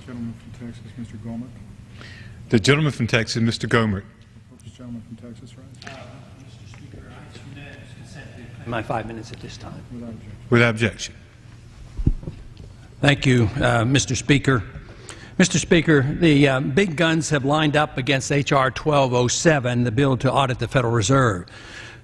Gentleman from Texas, Mr. Gohmert. The gentleman from Texas, Mr. Gohmert. This gentleman from Texas, right? Mr. Speaker, I ask unanimous consent to my 5 minutes at this time. Without objection. Without objection. Thank you, Mr. Speaker. Mr. Speaker, the big guns have lined up against H.R. 1207, the bill to audit the Federal Reserve.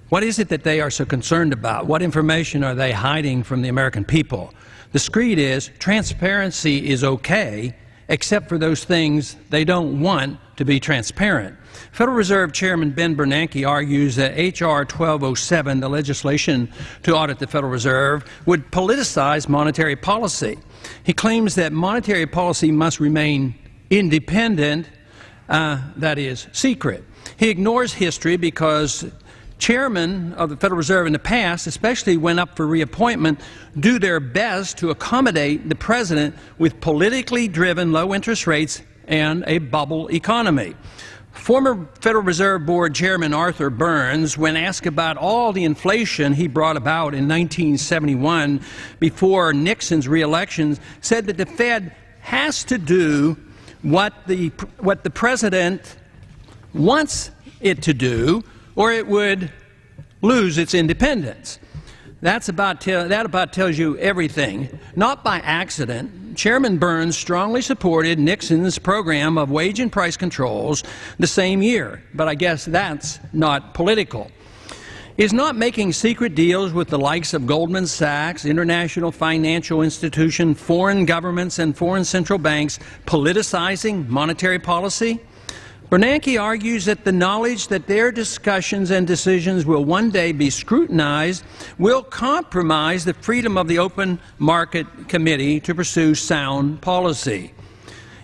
What is it that they are so concerned about? What information are they hiding from the American people? The screed is transparency is okay, except for those things they don't want to be transparent. Federal Reserve Chairman Ben Bernanke argues that H.R. 1207, the legislation to audit the Federal Reserve, would politicize monetary policy. He claims that monetary policy must remain independent, that is, secret. He ignores history because chairmen of the Federal Reserve in the past, especially when up for reappointment, do their best to accommodate the president with politically driven low interest rates and a bubble economy. Former Federal Reserve Board Chairman Arthur Burns, when asked about all the inflation he brought about in 1971 before Nixon's re-election, said that the Fed has to do what the president wants it to do, or it would lose its independence. That about tells you everything. Not by accident, Chairman Burns strongly supported Nixon's program of wage and price controls the same year, but I guess that's not political. Is not making secret deals with the likes of Goldman Sachs, international financial institutions, foreign governments, and foreign central banks politicizing monetary policy? Bernanke argues that the knowledge that their discussions and decisions will one day be scrutinized will compromise the freedom of the Open Market Committee to pursue sound policy.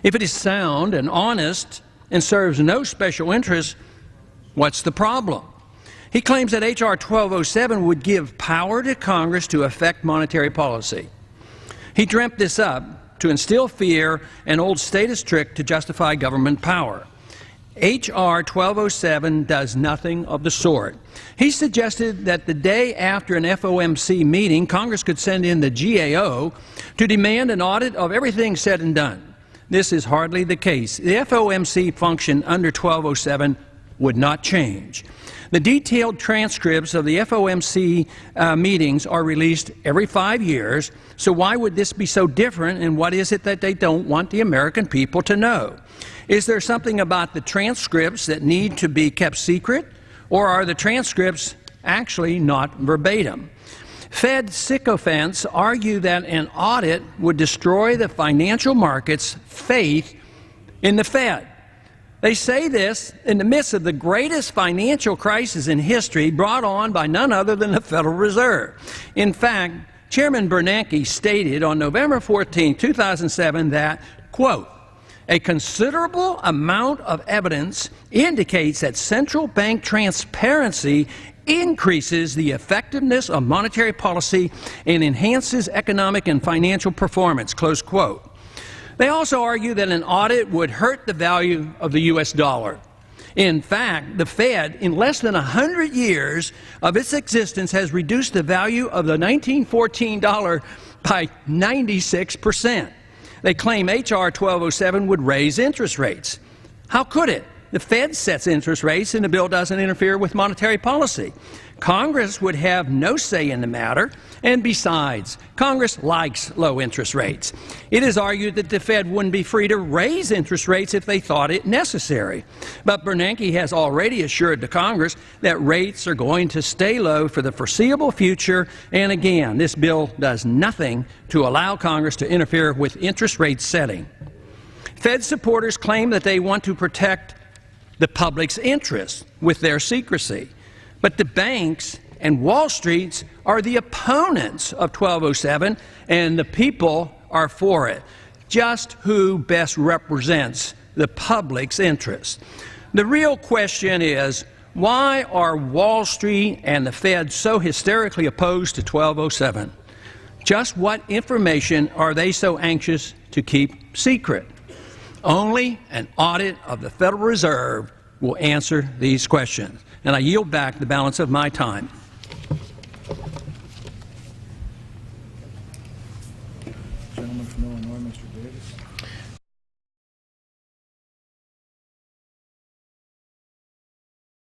If it is sound and honest and serves no special interest, what's the problem? He claims that H.R. 1207 would give power to Congress to affect monetary policy. He dreamt this up to instill fear, an old status trick to justify government power. H.R. 1207 does nothing of the sort. He suggested that the day after an FOMC meeting, Congress could send in the GAO to demand an audit of everything said and done. This is hardly the case. The FOMC function under 1207 would not change. The detailed transcripts of the FOMC meetings are released every 5 years, so why would this be so different, and what is it that they don't want the American people to know? Is there something about the transcripts that need to be kept secret, or are the transcripts actually not verbatim? Fed sycophants argue that an audit would destroy the financial market's faith in the Fed. They say this in the midst of the greatest financial crisis in history brought on by none other than the Federal Reserve. In fact, Chairman Bernanke stated on November 14, 2007 that, quote, a considerable amount of evidence indicates that central bank transparency increases the effectiveness of monetary policy and enhances economic and financial performance, close quote. They also argue that an audit would hurt the value of the U.S. dollar. In fact, the Fed, in less than 100 years of its existence, has reduced the value of the 1914 dollar by 96%. They claim H.R. 1207 would raise interest rates. How could it? The Fed sets interest rates and the bill doesn't interfere with monetary policy. Congress would have no say in the matter, and besides, Congress likes low interest rates. It is argued that the Fed wouldn't be free to raise interest rates if they thought it necessary. But Bernanke has already assured the Congress that rates are going to stay low for the foreseeable future, and again, this bill does nothing to allow Congress to interfere with interest rate setting. Fed supporters claim that they want to protect the public's interests with their secrecy. But the banks and Wall Street are the opponents of 1207, and the people are for it. Just who best represents the public's interests? The real question is, why are Wall Street and the Fed so hysterically opposed to 1207? Just what information are they so anxious to keep secret? Only an audit of the Federal Reserve will answer these questions. And I yield back the balance of my time. Gentleman from Illinois, Mr. Davis.